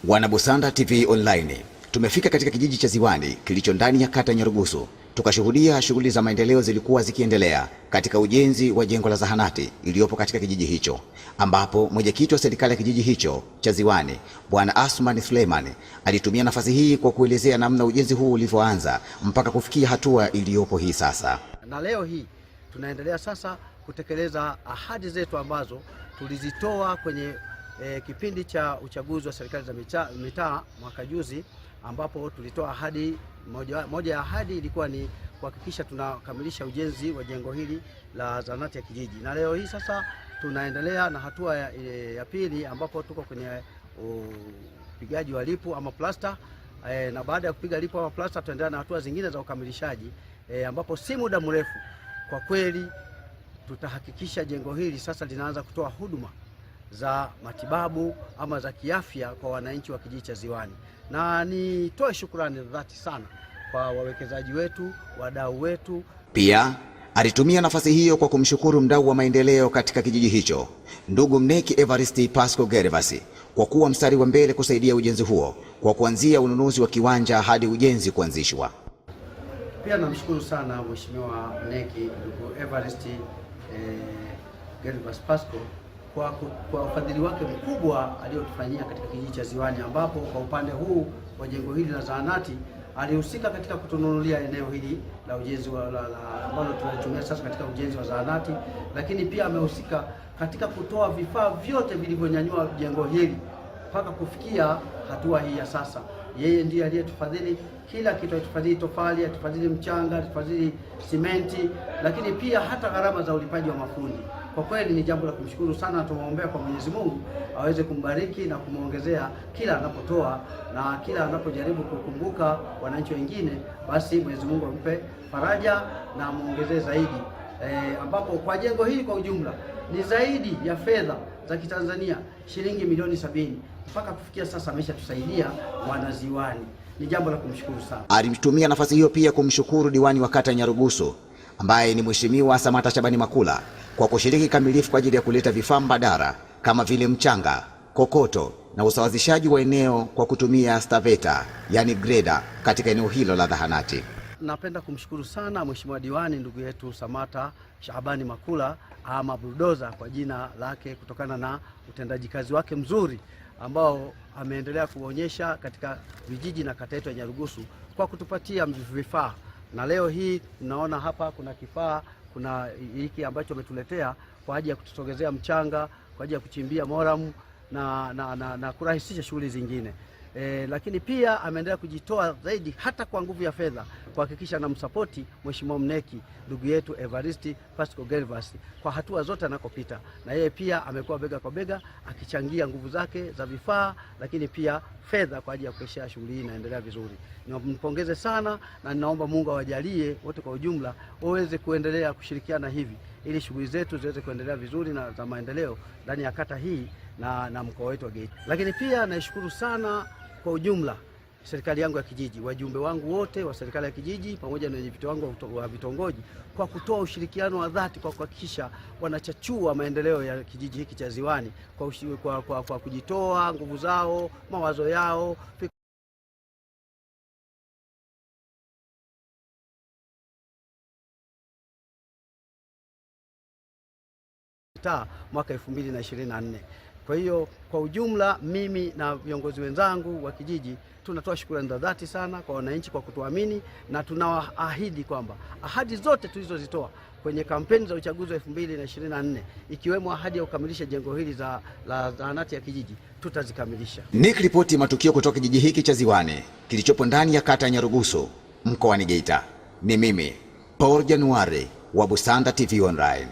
Wana Busanda TV Online, tumefika katika kijiji cha Ziwani kilicho ndani ya kata Nyarugusu, tukashuhudia shughuli za maendeleo zilikuwa zikiendelea katika ujenzi wa jengo la zahanati iliyopo katika kijiji hicho, ambapo mwenyekiti wa serikali ya kijiji hicho cha Ziwani Bwana Asman Suleiman alitumia nafasi hii kwa kuelezea namna ujenzi huu ulivyoanza mpaka kufikia hatua iliyopo hii sasa. Na leo hii tunaendelea sasa kutekeleza ahadi zetu ambazo tulizitoa kwenye kipindi cha uchaguzi wa serikali za mitaa mwaka juzi, ambapo tulitoa ahadi moja ya ahadi ilikuwa ni kuhakikisha tunakamilisha ujenzi wa jengo hili la zahanati ya kijiji. Na leo hii sasa tunaendelea na hatua ya pili, ambapo tuko kwenye upigaji wa lipu ama plasta, na baada ya kupiga lipu ama plasta tutaendelea na hatua zingine za ukamilishaji, ambapo si muda mrefu kwa kweli tutahakikisha jengo hili sasa linaanza kutoa huduma za matibabu ama za kiafya kwa wananchi wa kijiji cha Ziwani. Na nitoe shukrani za dhati sana kwa wawekezaji wetu, wadau wetu. Pia alitumia nafasi hiyo kwa kumshukuru mdau wa maendeleo katika kijiji hicho, ndugu Mneki Evaristi Pasco Gervasi, kwa kuwa mstari wa mbele kusaidia ujenzi huo, kwa kuanzia ununuzi wa kiwanja hadi ujenzi kuanzishwa. Pia namshukuru sana Mheshimiwa Mneki, ndugu Evaristi Gervasi Pasco kwa ufadhili wake mkubwa aliotufanyia katika kijiji cha Ziwani, ambapo kwa upande huu wa jengo hili la zahanati alihusika katika kutununulia eneo hili la ujenzi ambalo tunatumia sasa katika ujenzi wa zahanati, lakini pia amehusika katika kutoa vifaa vyote vilivyonyanyua jengo hili mpaka kufikia hatua hii ya sasa. Yeye ndiye aliyetufadhili kila kitu, atufadhili tofali, atufadhili mchanga, atufadhili simenti, lakini pia hata gharama za ulipaji wa mafundi. Kwa kweli ni jambo la kumshukuru sana. Tumuombea kwa Mwenyezi Mungu aweze kumbariki na kumuongezea kila anapotoa na kila anapojaribu kukumbuka wananchi wengine, basi Mwenyezi Mungu ampe faraja na amuongezee zaidi. Ambapo kwa jengo hili kwa ujumla ni zaidi ya fedha za Kitanzania shilingi milioni 70 mpaka kufikia sasa ameshatusaidia wanaziwani. Ni jambo la kumshukuru sana. Alitumia nafasi hiyo pia kumshukuru diwani wa kata Nyarugusu ambaye ni Mheshimiwa Samata Shabani Makula kwa kushiriki kamilifu kwa ajili ya kuleta vifaa mbadala kama vile mchanga, kokoto na usawazishaji wa eneo kwa kutumia staveta, yani greda, katika eneo hilo la zahanati. Napenda kumshukuru sana Mheshimiwa diwani ndugu yetu Samata Shabani Makula ama Bulldozer kwa jina lake, kutokana na utendaji kazi wake mzuri ambao ameendelea kuonyesha katika vijiji na kata yetu ya Nyarugusu kwa kutupatia vifaa. Na leo hii tunaona hapa kuna kifaa, kuna hiki ambacho ametuletea kwa ajili ya kutusogezea mchanga, kwa ajili ya kuchimbia moramu na kurahisisha shughuli zingine. Lakini pia ameendelea kujitoa zaidi hata kwa nguvu ya fedha kuhakikisha na msapoti Mheshimiwa Mneki ndugu yetu Evaristi Pasco Gervasi kwa hatua zote anakopita, na yeye pia amekuwa bega kwa bega akichangia nguvu zake za vifaa, lakini pia fedha kwa ajili ya kuhakikisha shughuli hii inaendelea vizuri. Nimpongeze sana na ninaomba Mungu awajalie wote kwa ujumla waweze kuendelea kushirikiana hivi ili shughuli zetu ziweze kuendelea vizuri na za maendeleo ndani ya kata hii na mkoa wetu wa Geita. Lakini pia naishukuru sana kwa ujumla serikali yangu ya kijiji, wajumbe wangu wote wa serikali ya kijiji pamoja na wenyeviti wangu wa vitongoji kwa kutoa ushirikiano wa dhati kwa kuhakikisha wanachachua maendeleo ya kijiji hiki cha Ziwani kwa kujitoa nguvu zao, mawazo yao. Mwaka 2024. Kwa hiyo kwa ujumla mimi na viongozi wenzangu wa kijiji tunatoa shukrani za dhati sana kwa wananchi kwa kutuamini, na tunawaahidi kwamba ahadi zote tulizozitoa kwenye kampeni za uchaguzi wa 2024 ikiwemo ahadi ya kukamilisha jengo hili la zahanati ya kijiji tutazikamilisha. Nikiripoti matukio kutoka kijiji hiki cha Ziwani kilichopo ndani ya kata ya Nyarugusu mkoani Geita, ni mimi Paul Januari wa Busanda TV Online.